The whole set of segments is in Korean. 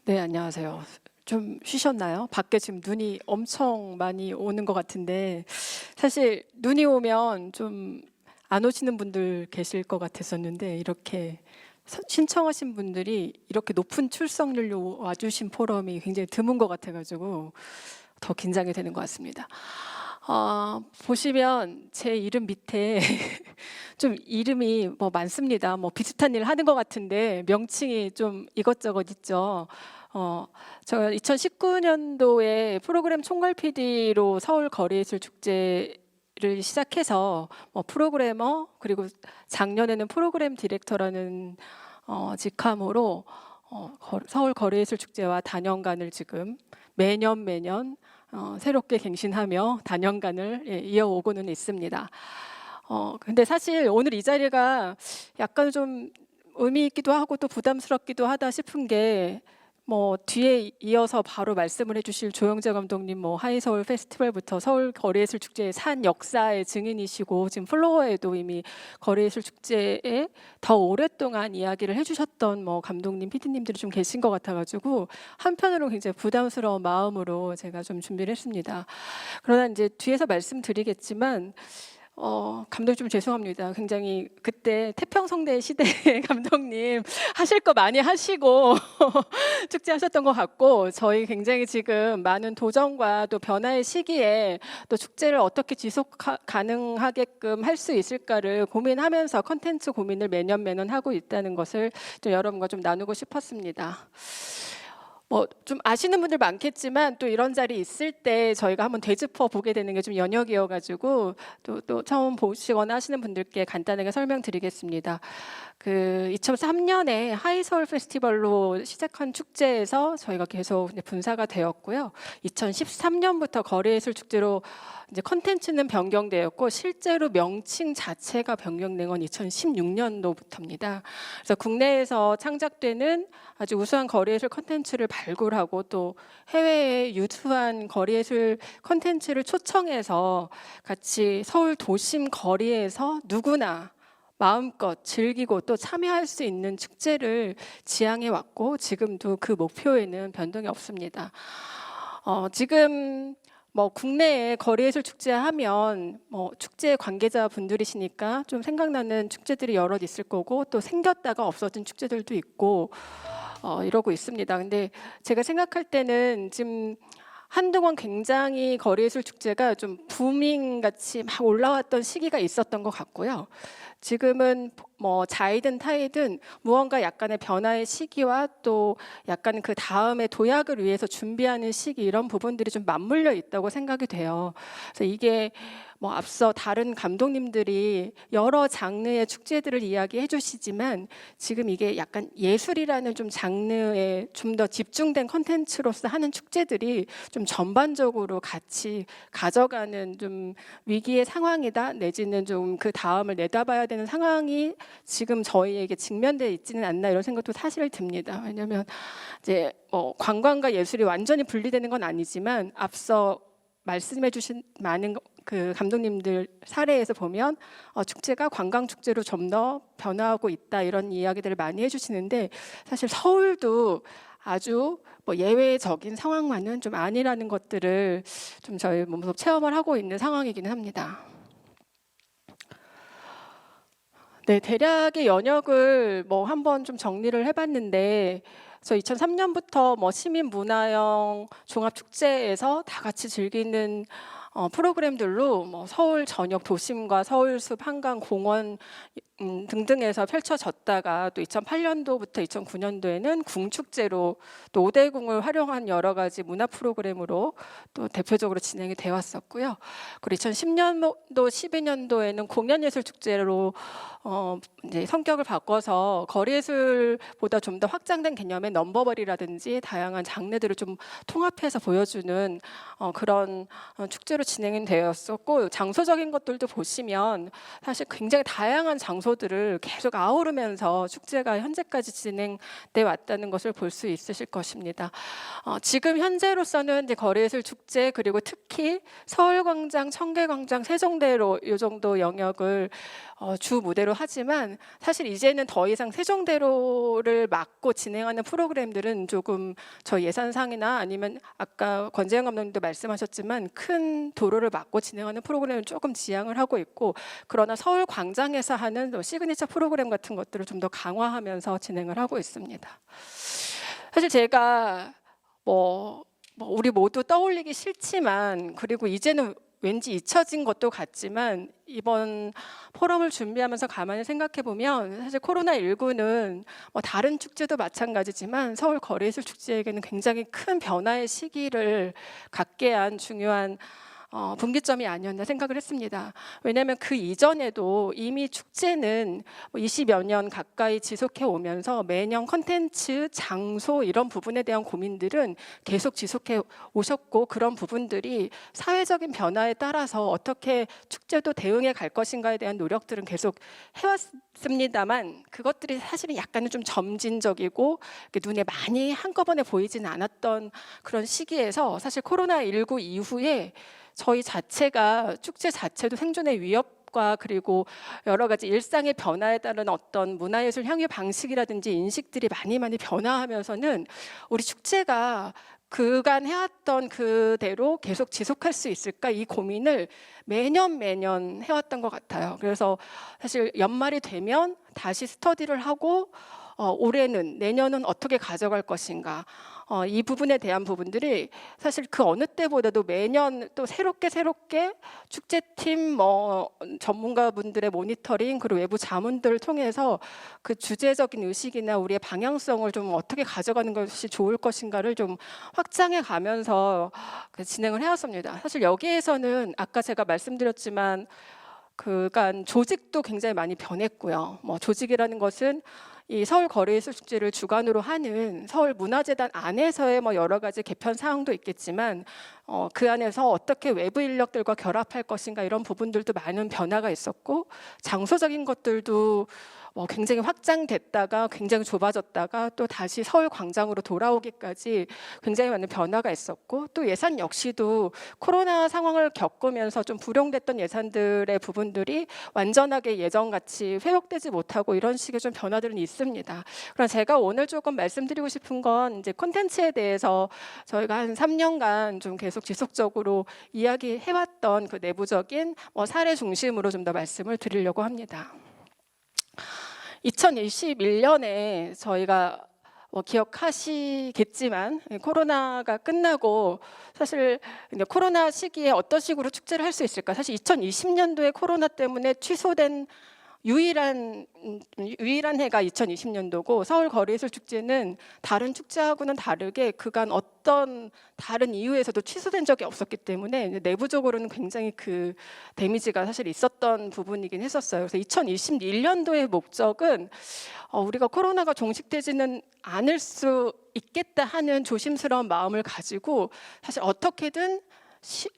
네, 안녕하세요. 좀 쉬셨나요? 밖에 지금 눈이 엄청 많이 오는 것 같은데 사실 눈이 오면 좀 안 오시는 분들 계실 것 같았었는데 이렇게 신청하신 분들이 이렇게 높은 출석률로 와주신 포럼이 굉장히 드문 것 같아가지고 더 긴장이 되는 것 같습니다. 보시면 제 이름 밑에 좀 이름이 뭐 많습니다. 뭐 비슷한 일 하는 것 같은데 명칭이 좀 이것저것 있죠. 어, 저 2019년도에 프로그램 총괄 PD로 서울 거리예술 축제를 시작해서 뭐 프로그래머 그리고 작년에는 프로그램 디렉터라는 직함으로 서울 거리예술 축제와 단연간을 지금 매년 새롭게 갱신하며 단연간을 이어오고는 있습니다. 근데 사실 오늘 이 자리가 약간 좀 의미 있기도 하고 또 부담스럽기도 하다 싶은 게 뭐 뒤에 이어서 바로 말씀을 해주실 조영재 감독님 뭐 하이서울 페스티벌부터 서울 거리예술 축제의 산 역사의 증인이시고 지금 플로어에도 이미 거리예술 축제에 더 오랫동안 이야기를 해주셨던 뭐 감독님, PD님들이 좀 계신 것 같아가지고 한편으로 굉장히 부담스러운 마음으로 제가 좀 준비를 했습니다. 그러나 이제 뒤에서 말씀드리겠지만 감독님 좀 죄송합니다. 굉장히 그때 태평성대 시대 감독님 하실 거 많이 하시고 축제하셨던 것 같고 저희 굉장히 지금 많은 도전과 또 변화의 시기에 또 축제를 어떻게 지속 가능하게끔 할 수 있을까를 고민하면서 컨텐츠 고민을 매년 하고 있다는 것을 좀 여러분과 좀 나누고 싶었습니다. 뭐 좀 아시는 분들 많겠지만 또 이런 자리 있을 때 저희가 한번 되짚어 보게 되는 게 좀 연역이어가지고 또 처음 보시거나 하시는 분들께 간단하게 설명드리겠습니다. 그 2003년에 하이서울 페스티벌로 시작한 축제에서 저희가 계속 이제 분사가 되었고요. 2013년부터 거리예술 축제로 이제 컨텐츠는 변경되었고 실제로 명칭 자체가 변경된 건 2016년도부터입니다. 그래서 국내에서 창작되는 아주 우수한 거리예술 컨텐츠를 발굴하고 또 해외의 유수한 거리예술 컨텐츠를 초청해서 같이 서울 도심 거리에서 누구나 마음껏 즐기고 또 참여할 수 있는 축제를 지향해 왔고 지금도 그 목표에는 변동이 없습니다. 지금 뭐 국내에 거리예술 축제 하면 뭐 축제 관계자 분들이시니까 좀 생각나는 축제들이 여럿 있을 거고 또 생겼다가 없어진 축제들도 있고 이러고 있습니다. 근데 제가 생각할 때는 지금 한동안 굉장히 거리예술 축제가 좀 부밍 같이 막 올라왔던 시기가 있었던 것 같고요. 지금은 뭐 자이든 타이든 무언가 약간의 변화의 시기와 또 약간 그 다음에 도약을 위해서 준비하는 시기 이런 부분들이 좀 맞물려 있다고 생각이 돼요. 그래서 이게 뭐 앞서 다른 감독님들이 여러 장르의 축제들을 이야기해 주시지만 지금 이게 약간 예술이라는 좀 장르에 좀 더 집중된 컨텐츠로서 하는 축제들이 좀 전반적으로 같이 가져가는 좀 위기의 상황이다 내지는 좀 그 다음을 내다봐야 되는 상황이 지금 저희에게 직면되어 있지는 않나 이런 생각도 사실 듭니다. 왜냐하면 이제 관광과 예술이 완전히 분리되는 건 아니지만 앞서 말씀해주신 많은 그 감독님들 사례에서 보면 축제가 관광 축제로 좀 더 변화하고 있다 이런 이야기들을 많이 해주시는데 사실 서울도 아주 뭐 예외적인 상황만은 좀 아니라는 것들을 좀 저희 몸소 체험을 하고 있는 상황이기는 합니다. 네, 대략의 연역을 뭐 한번 좀 정리를 해봤는데, 저 2003년부터 뭐 시민문화형 종합축제에서 다 같이 즐기는 프로그램들로 뭐 서울 전역 도심과 서울숲 한강 공원 등등에서 펼쳐졌다가 또 2008년도부터 2009년도에는 궁축제로 또 오대궁을 활용한 여러 가지 문화 프로그램으로 또 대표적으로 진행이 되어 왔었고요. 그리고 2010년도, 12년도에는 공연예술축제로 이제 성격을 바꿔서 거리예술보다 좀 더 확장된 개념의 넘버벌이라든지 다양한 장르들을 좀 통합해서 보여주는 그런 축제로 진행이 되었었고 장소적인 것들도 보시면 사실 굉장히 다양한 장소들을 계속 아우르면서 축제가 현재까지 진행돼 왔다는 것을 볼 수 있으실 것입니다. 지금 현재로서는 이제 거리예술 축제 그리고 특히 서울광장, 청계광장, 세종대로 이 정도 영역을 주 무대로 하지만 사실 이제는 더 이상 세종대로를 막고 진행하는 프로그램들은 조금 저희 예산상이나 아니면 아까 권재현 감독님도 말씀하셨지만 큰 도로를 막고 진행하는 프로그램을 조금 지양을 하고 있고 그러나 서울광장에서 하는 시그니처 프로그램 같은 것들을 좀 더 강화하면서 진행을 하고 있습니다. 사실 제가 우리 모두 떠올리기 싫지만 그리고 이제는 왠지 잊혀진 것도 같지만 이번 포럼을 준비하면서 가만히 생각해 보면 사실 코로나19는 다른 축제도 마찬가지지만 서울 거리예술 축제에게는 굉장히 큰 변화의 시기를 갖게 한 중요한 분기점이 아니었나 생각을 했습니다. 왜냐하면 그 이전에도 이미 축제는 20여 년 가까이 지속해 오면서 매년 컨텐츠, 장소 이런 부분에 대한 고민들은 계속 지속해 오셨고 그런 부분들이 사회적인 변화에 따라서 어떻게 축제도 대응해 갈 것인가에 대한 노력들은 계속 해왔습니다만 그것들이 사실은 약간은 좀 점진적이고 눈에 많이 한꺼번에 보이지는 않았던 그런 시기에서 사실 코로나19 이후에 저희 자체가 축제 자체도 생존의 위협과 그리고 여러 가지 일상의 변화에 따른 어떤 문화예술 향유 방식이라든지 인식들이 많이 변화하면서는 우리 축제가 그간 해왔던 그대로 계속 지속할 수 있을까 이 고민을 매년 해왔던 것 같아요. 그래서 사실 연말이 되면 다시 스터디를 하고 올해는 내년은 어떻게 가져갈 것인가 이 부분에 대한 부분들이 사실 그 어느 때보다도 매년 또 새롭게 축제팀 전문가분들의 모니터링 그리고 외부 자문들을 통해서 그 주제적인 의식이나 우리의 방향성을 좀 어떻게 가져가는 것이 좋을 것인가를 좀 확장해 가면서 진행을 해왔습니다. 사실 여기에서는 아까 제가 말씀드렸지만 그간 조직도 굉장히 많이 변했고요. 조직이라는 것은 이 서울 거리예술 축제를 주관으로 하는 서울문화재단 안에서의 여러 가지 개편 사항도 있겠지만 그 안에서 어떻게 외부 인력들과 결합할 것인가 이런 부분들도 많은 변화가 있었고 장소적인 것들도 굉장히 확장됐다가 굉장히 좁아졌다가 또 다시 서울광장으로 돌아오기까지 굉장히 많은 변화가 있었고 또 예산 역시도 코로나 상황을 겪으면서 좀 불용됐던 예산들의 부분들이 완전하게 예전같이 회복되지 못하고 이런 식의 좀 변화들은 있습니다. 그럼 제가 오늘 조금 말씀드리고 싶은 건 이제 콘텐츠에 대해서 저희가 한 3년간 좀 계속 지속적으로 이야기해왔던 그 내부적인 사례 중심으로 좀 더 말씀을 드리려고 합니다. 2021년에 저희가 기억하시겠지만 코로나가 끝나고 사실 코로나 시기에 어떤 식으로 축제를 할 수 있을까? 사실 2020년도에 코로나 때문에 취소된 유일한 해가 2020년도고 서울 거리예술 축제는 다른 축제하고는 다르게 그간 어떤 다른 이유에서도 취소된 적이 없었기 때문에 내부적으로는 굉장히 그 데미지가 사실 있었던 부분이긴 했었어요. 그래서 2021년도의 목적은 우리가 코로나가 종식되지는 않을 수 있겠다 하는 조심스러운 마음을 가지고 사실 어떻게든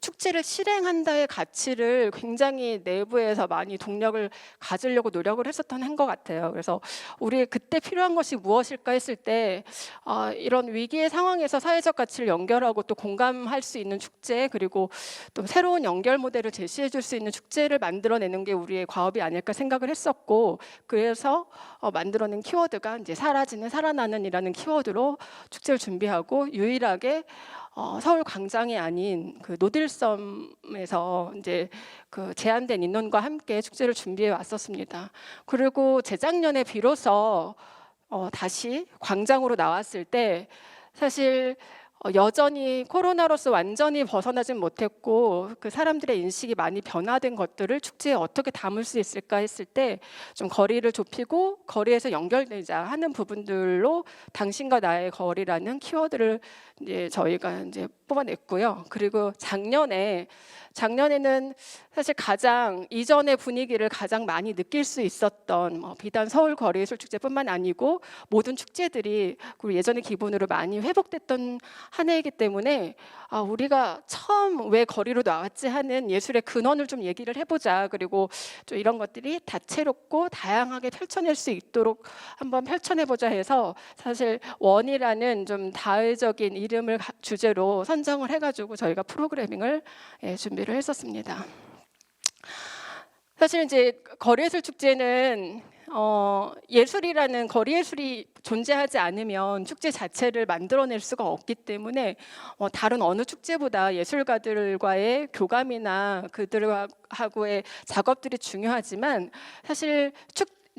축제를 실행한다의 가치를 굉장히 내부에서 많이 동력을 가지려고 노력을 했었던 것 같아요. 그래서 우리 그때 필요한 것이 무엇일까 했을 때 이런 위기의 상황에서 사회적 가치를 연결하고 또 공감할 수 있는 축제 그리고 또 새로운 연결 모델을 제시해 줄 수 있는 축제를 만들어내는 게 우리의 과업이 아닐까 생각을 했었고 그래서 만들어낸 키워드가 이제 사라지는 살아나는이라는 키워드로 축제를 준비하고 유일하게 서울 광장이 아닌 그 노들섬에서 이제 그 제한된 인원과 함께 축제를 준비해 왔었습니다. 그리고 재작년에 비로소 다시 광장으로 나왔을 때 사실 여전히 코로나로서 완전히 벗어나진 못했고 그 사람들의 인식이 많이 변화된 것들을 축제에 어떻게 담을 수 있을까 했을 때 좀 거리를 좁히고 거리에서 연결되자 하는 부분들로 당신과 나의 거리라는 키워드를 이제 저희가 이제 뽑아냈고요. 그리고 작년에 작년에는 사실 가장 이전의 분위기를 가장 많이 느낄 수 있었던 비단 서울 거리예술축제뿐만 아니고 모든 축제들이 그리고 예전의 기분으로 많이 회복됐던 한 해이기 때문에 우리가 처음 왜 거리로 나왔지 하는 예술의 근원을 좀 얘기를 해보자. 그리고 좀 이런 것들이 다채롭고 다양하게 펼쳐낼 수 있도록 한번 펼쳐내보자 해서 사실 원이라는 좀 다의적인 이름을 주제로 선정을 해가지고 저희가 프로그래밍을 준비를 했었습니다. 사실 이제 거리예술 축제는 예술이라는 거리예술이 존재하지 않으면 축제 자체를 만들어낼 수가 없기 때문에 다른 어느 축제보다 예술가들과의 교감이나 그들하고의 작업들이 중요하지만 사실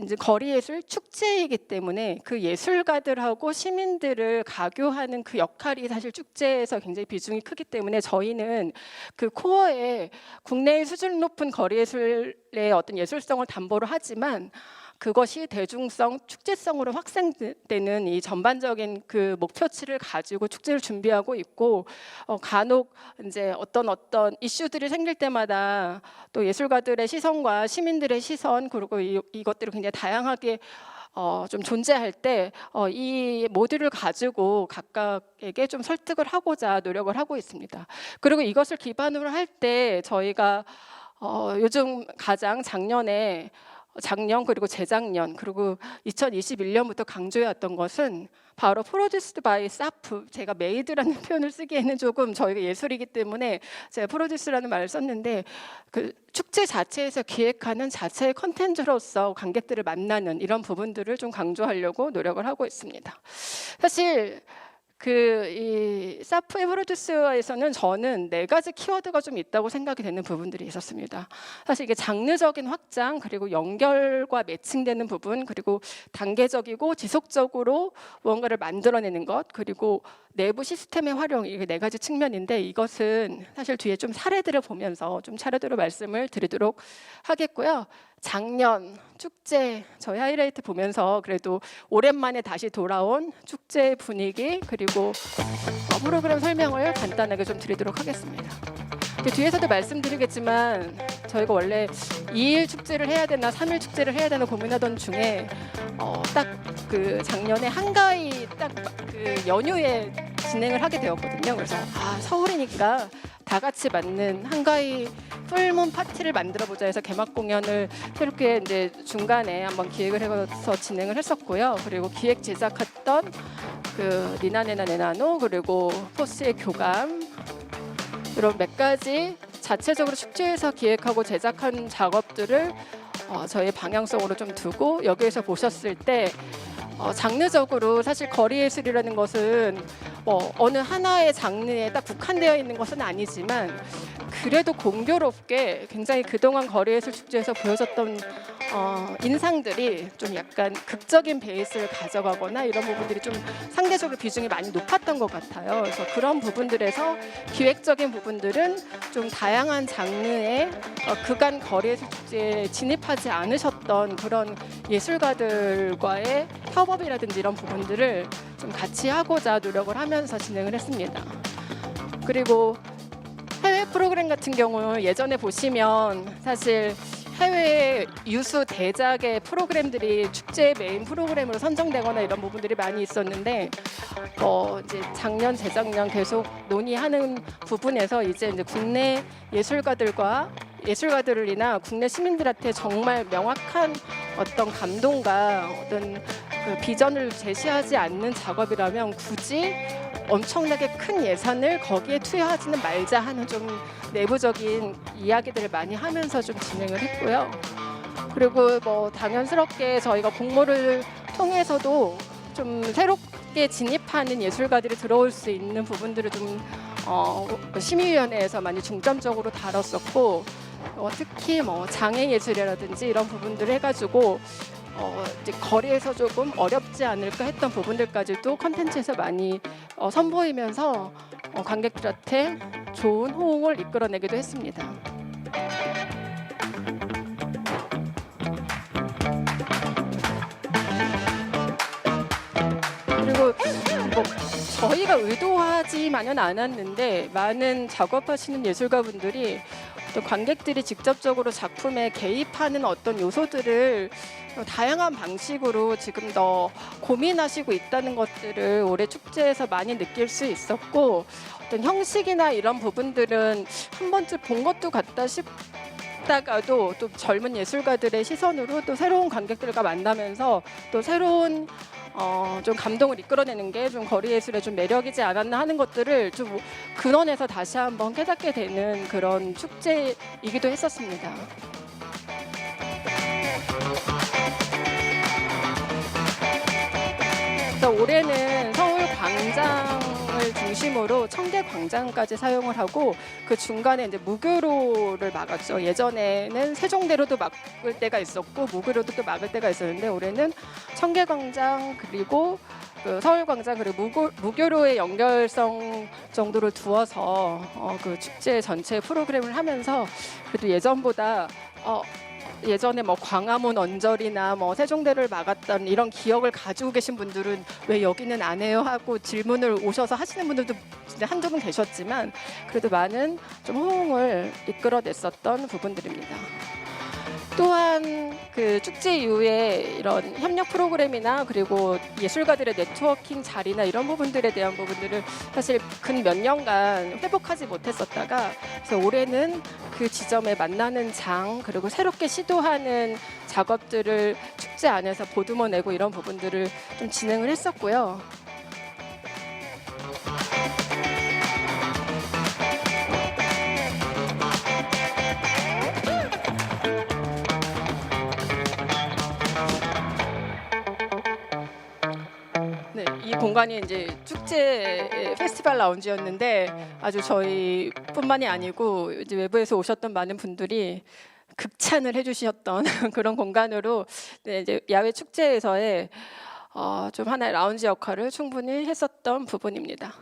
이제 거리예술 축제이기 때문에 그 예술가들하고 시민들을 가교하는 그 역할이 사실 축제에서 굉장히 비중이 크기 때문에 저희는 그 코어에 국내의 수준 높은 거리예술의 어떤 예술성을 담보를 하지만 그것이 대중성, 축제성으로 확산되는 이 전반적인 그 목표치를 가지고 축제를 준비하고 있고 간혹 이제 어떤 이슈들이 생길 때마다 또 예술가들의 시선과 시민들의 시선 그리고 이것들을 굉장히 다양하게 좀 존재할 때 이 모듈을 가지고 각각에게 좀 설득을 하고자 노력을 하고 있습니다. 그리고 이것을 기반으로 할 때 저희가 요즘 가장 작년 그리고 재작년 그리고 2021년부터 강조해왔던 것은 바로 프로듀스드 바이 사프. 제가 메이드라는 표현을 쓰기에는 조금 저희가 예술이기 때문에 제가 프로듀스라는 말을 썼는데 그 축제 자체에서 기획하는 자체의 컨텐츠로서 관객들을 만나는 이런 부분들을 좀 강조하려고 노력을 하고 있습니다. 사실 이 사프의 프로듀스에서는 저는 4가지 키워드가 좀 있다고 생각이 되는 부분들이 있었습니다. 사실 이게 장르적인 확장 그리고 연결과 매칭되는 부분 그리고 단계적이고 지속적으로 무언가를 만들어내는 것 그리고 내부 시스템의 활용 이게 4가지 측면인데 이것은 사실 뒤에 좀 사례들을 보면서 좀 차례대로 말씀을 드리도록 하겠고요. 작년 축제 저희 하이라이트 보면서 그래도 오랜만에 다시 돌아온 축제 분위기 그리고 프로그램 설명을 간단하게 좀 드리도록 하겠습니다. 뒤에서도 말씀드리겠지만 저희가 원래 2일 축제를 해야 되나 3일 축제를 해야 되나 고민하던 중에 딱 그 작년에 한가위 딱 그 연휴에 진행을 하게 되었거든요. 그래서 서울이니까 다 같이 맞는 한가위 풀문 파티를 만들어 보자 해서 개막 공연을 새롭게 이제 중간에 한번 기획을 해서 진행을 했었고요. 그리고 기획 제작했던 그 니나네나 네나노 그리고 포스의 교감 이런 몇 가지 자체적으로 축제에서 기획하고 제작한 작업들을 저희 방향성으로 좀 두고 여기에서 보셨을 때 장르적으로 사실 거리예술이라는 것은 어느 하나의 장르에 딱 국한되어 있는 것은 아니지만 그래도 공교롭게 굉장히 그동안 거리예술 축제에서 보여줬던 인상들이 좀 약간 극적인 베이스를 가져가거나 이런 부분들이 좀 상대적으로 비중이 많이 높았던 것 같아요. 그래서 그런 부분들에서 기획적인 부분들은 좀 다양한 장르의 그간 거리예술 축제에 진입하지 않으셨던 그런 예술가들과의 협업이라든지 이런 부분들을 좀 같이 하고자 노력을 하면서 진행을 했습니다. 그리고 해외 프로그램 같은 경우 예전에 보시면 사실 해외 유수 대작의 프로그램들이 축제 메인 프로그램으로 선정되거나 이런 부분들이 많이 있었는데 이제 작년 재작년 계속 논의하는 부분에서 이제 국내 예술가들이나 국내 시민들한테 정말 명확한 어떤 감동과 어떤 그 비전을 제시하지 않는 작업이라면 굳이 엄청나게 큰 예산을 거기에 투여하지는 말자 하는 좀 내부적인 이야기들을 많이 하면서 좀 진행을 했고요. 그리고 당연스럽게 저희가 공모를 통해서도 좀 새롭게 진입하는 예술가들이 들어올 수 있는 부분들을 좀 심의위원회에서 많이 중점적으로 다뤘었고 특히 장애 예술이라든지 이런 부분들을 해가지고 이제 거리에서 조금 어렵지 않을까 했던 부분들까지도 컨텐츠에서 많이 선보이면서 관객들한테 좋은 호응을 이끌어내기도 했습니다. 그리고 저희가 의도하지만은 않았는데 많은 작업하시는 예술가분들이 또 관객들이 직접적으로 작품에 개입하는 어떤 요소들을 다양한 방식으로 지금 더 고민하시고 있다는 것들을 올해 축제에서 많이 느낄 수 있었고, 어떤 형식이나 이런 부분들은 한 번쯤 본 것도 같다 싶다가도 또 젊은 예술가들의 시선으로 또 새로운 관객들과 만나면서 또 새로운 좀 감동을 이끌어내는 게 좀 거리 예술의 좀 매력이지 않았나 하는 것들을 좀 근원에서 다시 한번 깨닫게 되는 그런 축제이기도 했었습니다. 그래서 올해는 서울 광장을 중심으로 청계 광장까지 사용을 하고 그 중간에 이제 무교로를 막았죠. 예전에는 세종대로도 막을 때가 있었고 무교로도 또 막을 때가 있었는데 올해는 청계 광장 그리고 그 서울광장 그리고 무교로의 연결성 정도를 두어서 그 축제 전체 프로그램을 하면서 그래도 예전보다 예전에 뭐 광화문 언저리나 뭐 세종대를 막았던 이런 기억을 가지고 계신 분들은 왜 여기는 안 해요 하고 질문을 오셔서 하시는 분들도 진짜 한두 분 계셨지만 그래도 많은 좀 호응을 이끌어냈었던 부분들입니다. 또한 그 축제 이후에 이런 협력 프로그램이나 그리고 예술가들의 네트워킹 자리나 이런 부분들에 대한 부분들을 사실 근 몇 년간 회복하지 못했었다가 그래서 올해는 그 지점에 만나는 장 그리고 새롭게 시도하는 작업들을 축제 안에서 보듬어내고 이런 부분들을 좀 진행을 했었고요. 네, 이 공간이 이제 축제 페스티벌 라운지였는데 아주 저희뿐만이 아니고 이제 외부에서 오셨던 많은 분들이 극찬을 해주셨던 그런 공간으로 네, 이제 야외 축제에서의 좀 하나의 라운지 역할을 충분히 했었던 부분입니다.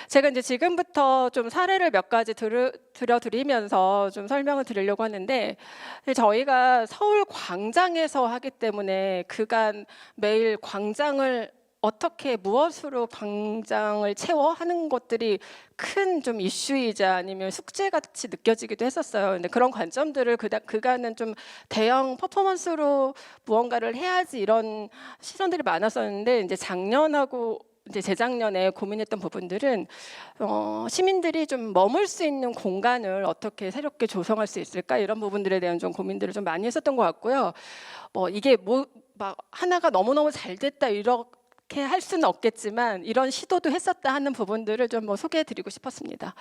제가 이제 지금부터 좀 사례를 몇 가지 들려드리면서 좀 설명을 드리려고 하는데 저희가 서울 광장에서 하기 때문에 그간 매일 광장을 어떻게 무엇으로 광장을 채워 하는 것들이 큰 좀 이슈이자 아니면 숙제같이 느껴지기도 했었어요. 근데 그런 관점들을 그간은 좀 대형 퍼포먼스로 무언가를 해야지 이런 시선들이 많았었는데 이제 작년하고 이제 재작년에 고민했던 부분들은 시민들이 좀 머물 수 있는 공간을 어떻게 새롭게 조성할 수 있을까 이런 부분들에 대한 좀 고민들을 좀 많이 했었던 것 같고요. 이게 막 하나가 너무너무 잘 됐다 이렇게 할 수는 없겠지만 이런 시도도 했었다 하는 부분들을 좀 소개해드리고 싶었습니다.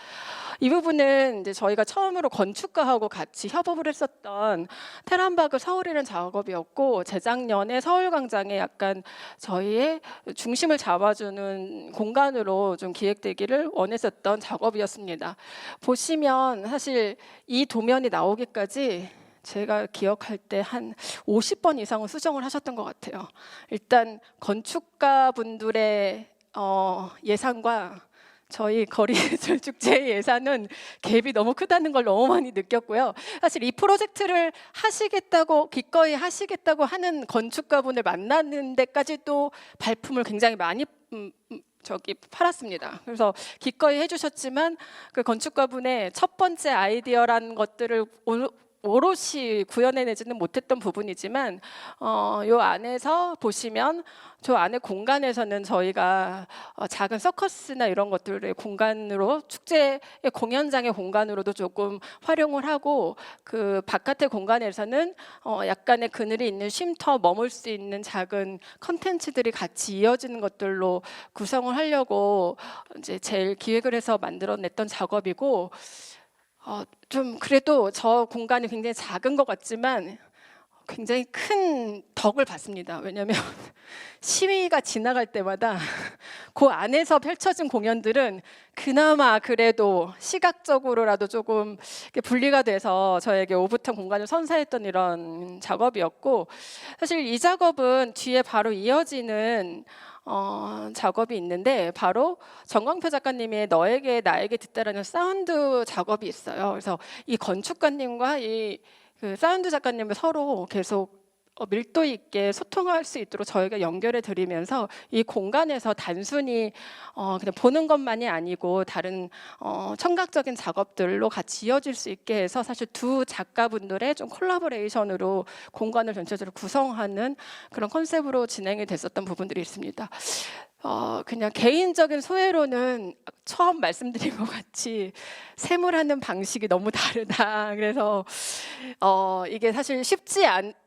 이 부분은 이제 저희가 처음으로 건축가하고 같이 협업을 했었던 테란바그 서울이라는 작업이었고 재작년에 서울광장에 약간 저희의 중심을 잡아주는 공간으로 좀 기획되기를 원했었던 작업이었습니다. 보시면 사실 이 도면이 나오기까지 제가 기억할 때 한 50번 이상은 수정을 하셨던 것 같아요. 일단 건축가 분들의 예산과 저희 거리예술 축제의 예산은 갭이 너무 크다는 걸 너무 많이 느꼈고요. 사실 이 프로젝트를 하시겠다고 기꺼이 하시겠다고 하는 건축가분을 만나는 데까지도 발품을 굉장히 많이 팔았습니다. 그래서 기꺼이 해주셨지만 그 건축가분의 첫 번째 아이디어라는 것들을 오롯이 구현해내지는 못했던 부분이지만 요 안에서 보시면 저 안에 공간에서는 저희가 작은 서커스나 이런 것들의 공간으로 축제의 공연장의 공간으로도 조금 활용을 하고 그 바깥의 공간에서는 약간의 그늘이 있는 쉼터 머물 수 있는 작은 컨텐츠들이 같이 이어지는 것들로 구성을 하려고 이제 제일 기획을 해서 만들어냈던 작업이고 좀 그래도 저 공간이 굉장히 작은 것 같지만 굉장히 큰 덕을 받습니다. 왜냐하면 시위가 지나갈 때마다 그 안에서 펼쳐진 공연들은 그나마 그래도 시각적으로라도 조금 분리가 돼서 저에게 오붓한 공간을 선사했던 이런 작업이었고 사실 이 작업은 뒤에 바로 이어지는 작업이 있는데 바로 정광표 작가님의 너에게 나에게 듣다라는 사운드 작업이 있어요. 그래서 이 건축가님과 이 그 사운드 작가님을 서로 계속 밀도 있게 소통할 수 있도록 저희가 연결해 드리면서 이 공간에서 단순히 그냥 보는 것만이 아니고 다른 청각적인 작업들로 같이 이어질 수 있게 해서 사실 두 작가분들의 좀 콜라보레이션으로 공간을 전체적으로 구성하는 그런 컨셉으로 진행이 됐었던 부분들이 있습니다. 그냥 개인적인 소회로는 처음 말씀드린 것 같이 세물하는 방식이 너무 다르다. 그래서 이게 사실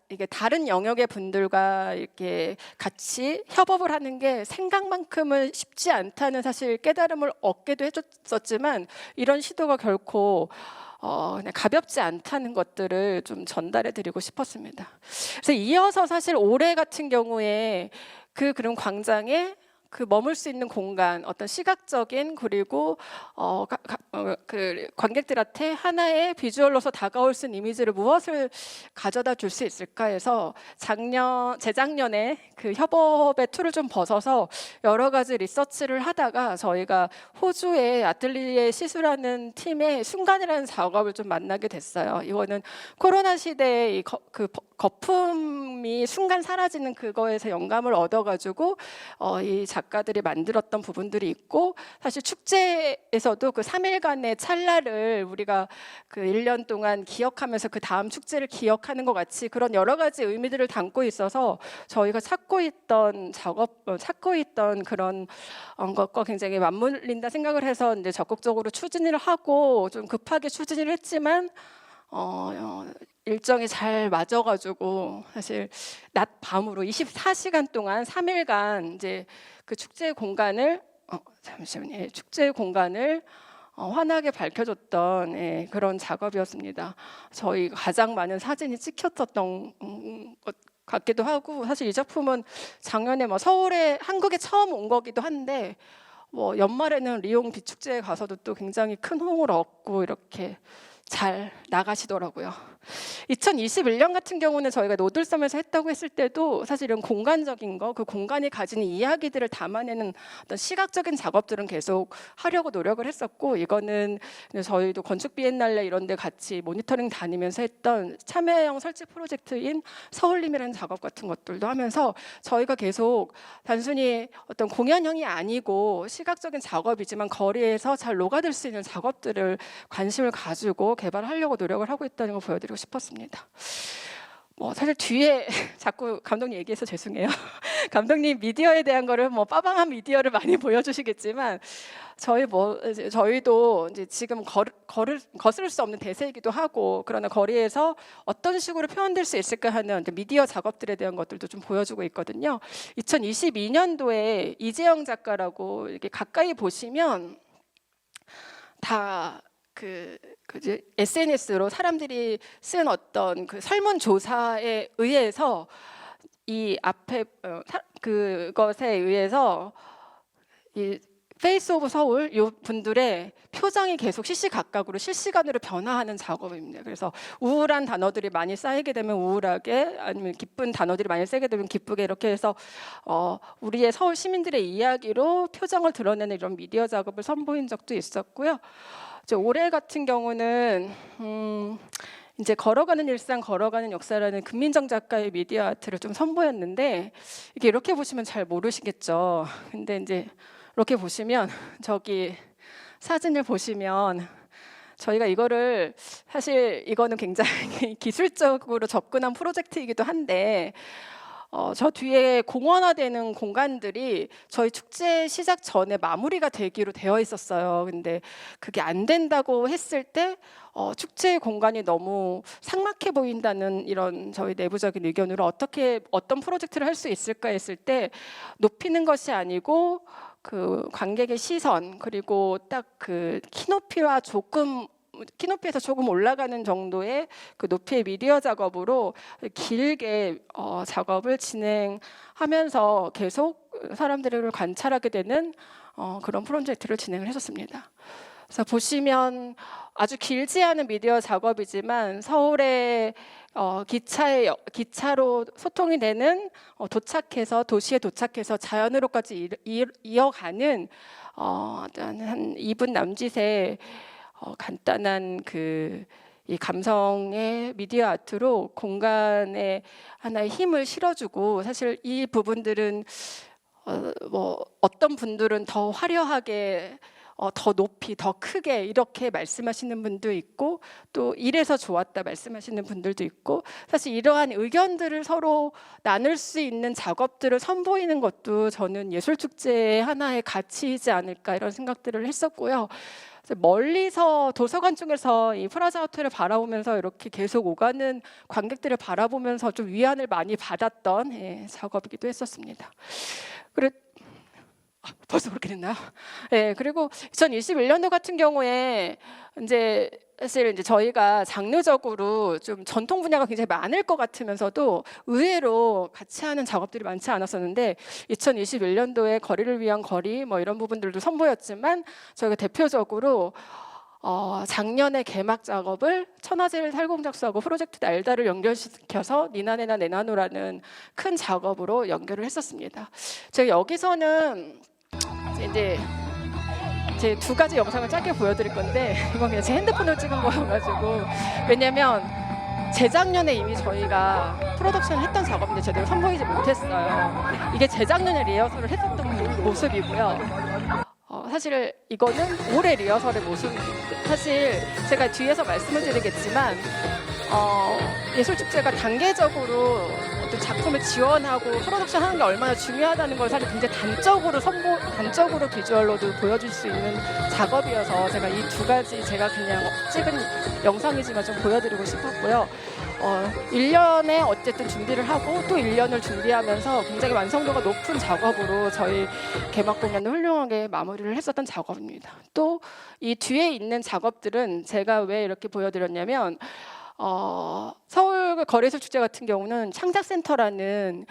이게 다른 영역의 분들과 이렇게 같이 협업을 하는 게 생각만큼은 쉽지 않다는 사실 깨달음을 얻게도 해줬었지만 이런 시도가 결코 그냥 가볍지 않다는 것들을 좀 전달해드리고 싶었습니다. 그래서 이어서 사실 올해 같은 경우에 그런 광장에 머물 수 있는 공간, 어떤 시각적인 그리고 그 관객들한테 하나의 비주얼로서 다가올 수 있는 이미지를 무엇을 가져다 줄 수 있을까 해서 재작년에 그 협업의 틀을 좀 벗어서 여러 가지 리서치를 하다가 저희가 호주의 아틀리에 시술하는 팀의 순간이라는 작업을 좀 만나게 됐어요. 이거는 코로나 시대에 그 거품이 순간 사라지는 그거에서 영감을 얻어가지고 이 작가들이 만들었던 부분들이 있고, 사실 축제에서도 그 3일간의 찰나를 우리가 그 1년 동안 기억하면서 그 다음 축제를 기억하는 것 같이 그런 여러 가지 의미들을 담고 있어서 저희가 찾고 있던 그런 것과 굉장히 맞물린다 생각을 해서 이제 적극적으로 추진을 하고 좀 급하게 추진을 했지만 일정이 잘 맞아가지고 사실 낮 밤으로 24시간 동안 3일간 이제 그 축제 공간을 축제 공간을 환하게 밝혀줬던 그런 작업이었습니다. 저희 가장 많은 사진이 찍혔었던 것 같기도 하고, 사실 이 작품은 작년에 서울에 한국에 처음 온 거기도 한데 연말에는 리옹 비축제에 가서도 또 굉장히 큰 호응을 얻고 이렇게 잘 나가시더라고요. 2021년 같은 경우는 저희가 노들섬에서 했다고 했을 때도 사실 이런 공간적인 그 공간이 가지는 이야기들을 담아내는 어떤 시각적인 작업들은 계속 하려고 노력을 했었고, 이거는 저희도 건축 비엔날레 이런 데 같이 모니터링 다니면서 했던 참여형 설치 프로젝트인 서울림이라는 작업 같은 것들도 하면서 저희가 계속 단순히 어떤 공연형이 아니고 시각적인 작업이지만 거리에서 잘 녹아들 수 있는 작업들을 관심을 가지고 개발하려고 노력을 하고 있다는 걸 보여드리고 싶었습니다. 사실 뒤에 자꾸 감독님 얘기해서 죄송해요. 감독님 미디어에 대한 거를 빠방한 미디어를 많이 보여주시겠지만 저희도 이제 지금 거스를 수 없는 대세이기도 하고, 그러나 거리에서 어떤 식으로 표현될 수 있을까 하는 미디어 작업들에 대한 것들도 좀 보여주고 있거든요. 2022년도에 이재영 작가라고 이렇게 가까이 보시면 다 SNS로 사람들이 쓴 어떤 그 설문조사에 의해서 이 앞에 그것에 의해서 이 페이스 오브 서울 이 분들의 표정이 계속 시시각각으로 실시간으로 변화하는 작업입니다. 그래서 우울한 단어들이 많이 쌓이게 되면 우울하게, 아니면 기쁜 단어들이 많이 쌓이게 되면 기쁘게, 이렇게 해서 우리의 서울 시민들의 이야기로 표정을 드러내는 이런 미디어 작업을 선보인 적도 있었고요. 올해 같은 경우는 이제 걸어가는 일상, 걸어가는 역사라는 금민정 작가의 미디어 아트를 좀 선보였는데, 이게 이렇게 보시면 잘 모르시겠죠. 근데 이제 이렇게 보시면, 저기 사진을 보시면 저희가 이거를 사실 이거는 굉장히 기술적으로 접근한 프로젝트이기도 한데 저 뒤에 공원화되는 공간들이 저희 축제 시작 전에 마무리가 되기로 되어 있었어요. 근데 그게 안 된다고 했을 때 축제의 공간이 너무 삭막해 보인다는 이런 저희 내부적인 의견으로 어떤 프로젝트를 할 수 있을까 했을 때, 높이는 것이 아니고 그 관객의 시선, 그리고 딱 그 키높이에서 조금 올라가는 정도의 그 높이의 미디어 작업으로 길게 작업을 진행하면서 계속 사람들을 관찰하게 되는 그런 프로젝트를 진행을 했었습니다. 그래서 보시면 아주 길지 않은 미디어 작업이지만 서울의 기차로 소통이 되는 도시에 도착해서 자연으로까지 이어가는 한 2분 남짓의 간단한 그 이 감성의 미디어 아트로 공간에 하나의 힘을 실어주고, 사실 이 부분들은 뭐 어떤 분들은 더 화려하게 더 높이 더 크게 이렇게 말씀하시는 분도 있고, 또 이래서 좋았다 말씀하시는 분들도 있고, 사실 이러한 의견들을 서로 나눌 수 있는 작업들을 선보이는 것도 저는 예술축제의 하나의 가치이지 않을까 이런 생각들을 했었고요. 멀리서 도서관 쪽에서 이 프라자 호텔을 바라보면서 이렇게 계속 오가는 관객들을 바라보면서 좀 위안을 많이 받았던 작업이기도 했었습니다. 그리고 벌써 그렇게 됐나요? 네, 그리고 2021년도 같은 경우에 이제 사실 이제 저희가 장르적으로 좀 전통 분야가 굉장히 많을 것 같으면서도 의외로 같이 하는 작업들이 많지 않았었는데, 2021년도에 거리를 위한 거리 뭐 이런 부분들도 선보였지만, 저희가 대표적으로 작년에 개막 작업을 천하제일 살공작소하고 프로젝트 날다를 연결시켜서 니나네나 네나노라는 큰 작업으로 연결을 했었습니다. 제가 여기서는 이제 제 두 가지 영상을 짧게 보여드릴 건데, 이건 그냥 제 핸드폰으로 찍은 거여가지고, 왜냐면 재작년에 이미 저희가 프로덕션을 했던 작업인데 제대로 선보이지 못했어요. 이게 재작년에 리허설을 했었던 모습이고요. 사실 이거는 올해 리허설의 모습입니다. 사실 제가 뒤에서 말씀을 드리겠지만 예술축제가 단계적으로 어떤 작품을 지원하고 프로덕션 하는 게 얼마나 중요하다는 걸 사실 굉장히 단적으로 비주얼로도 보여줄 수 있는 작업이어서, 제가 이 두 가지 제가 그냥 찍은 영상이지만 좀 보여드리고 싶었고요. 1년에 어쨌든 준비를 하고 또 1년을 준비하면서 굉장히 완성도가 높은 작업으로 저희 개막 공연을 훌륭하게 마무리를 했었던 작업입니다. 또 이 뒤에 있는 작업들은 제가 왜 이렇게 보여드렸냐면, 서울 거리예술축제 같은 경우는 창작센터라는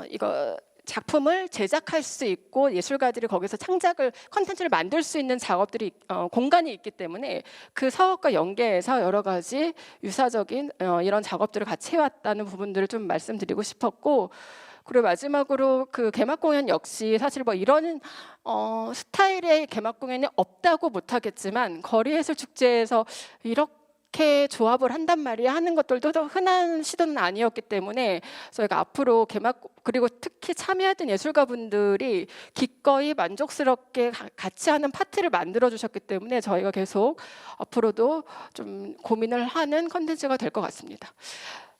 이거 작품을 제작할 수 있고 예술가들이 거기서 창작을 컨텐츠를 만들 수 있는 작업들이 공간이 있기 때문에 그 사업과 연계해서 여러 가지 유사적인 이런 작업들을 같이 해왔다는 부분들을 좀 말씀드리고 싶었고, 그리고 마지막으로 그 개막 공연 역시 사실 뭐 이런 스타일의 개막 공연이 없다고 못하겠지만, 거리예술축제에서 이렇게 조합을 한단 말이야 하는 것들도 흔한 시도는 아니었기 때문에, 저희가 앞으로 개막, 그리고 특히 참여했던 예술가분들이 기꺼이 만족스럽게 같이 하는 파트를 만들어 주셨기 때문에 저희가 계속 앞으로도 좀 고민을 하는 컨텐츠가 될 것 같습니다.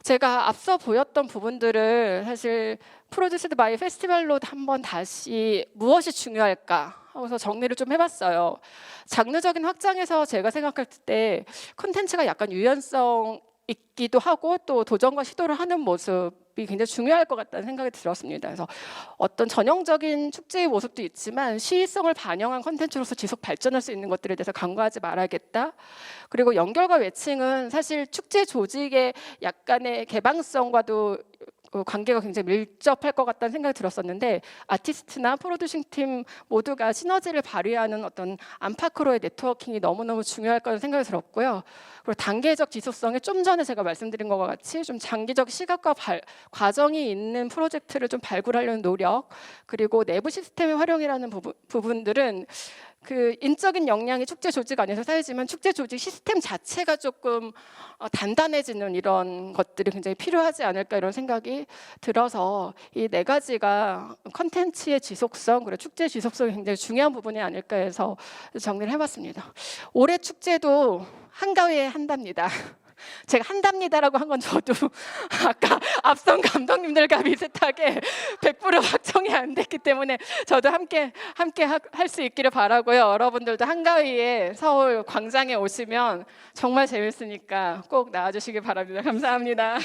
제가 앞서 보였던 부분들을 사실 프로듀스드 바이 페스티벌로 한번 다시 무엇이 중요할까 하고서 정리를 좀 해봤어요. 장르적인 확장에서 제가 생각할 때 콘텐츠가 약간 유연성 있기도 하고 또 도전과 시도를 하는 모습이 굉장히 중요할 것 같다는 생각이 들었습니다. 그래서 어떤 전형적인 축제의 모습도 있지만 시의성을 반영한 콘텐츠로서 지속 발전할 수 있는 것들에 대해서 간과하지 말아야겠다. 그리고 연결과 매칭은 사실 축제 조직의 약간의 개방성과도 관계가 굉장히 밀접할 것 같다는 생각이 들었었는데, 아티스트나 프로듀싱 팀 모두가 시너지를 발휘하는 어떤 안팎으로의 네트워킹이 너무너무 중요할 거라는 생각이 들었고요. 그리고 단계적 지속성에 좀 전에 제가 말씀드린 것과 같이 좀 장기적 시각과 과정이 있는 프로젝트를 좀 발굴하려는 노력, 그리고 내부 시스템의 활용이라는 부분들은 그 인적인 역량이 축제 조직 안에서 쌓이지만 축제 조직 시스템 자체가 조금 단단해지는 이런 것들이 굉장히 필요하지 않을까 이런 생각이 들어서, 이 네 가지가 컨텐츠의 지속성 그리고 축제 지속성이 굉장히 중요한 부분이 아닐까 해서 정리를 해봤습니다. 올해 축제도 한가위에 한답니다. 제가 한답니다라고 한 건 저도 아까 앞선 감독님들과 비슷하게 100% 확정이 안 됐기 때문에 저도 함께 할 수 있기를 바라고요. 여러분들도 한가위에 서울 광장에 오시면 정말 재밌으니까 꼭 나와주시기 바랍니다. 감사합니다.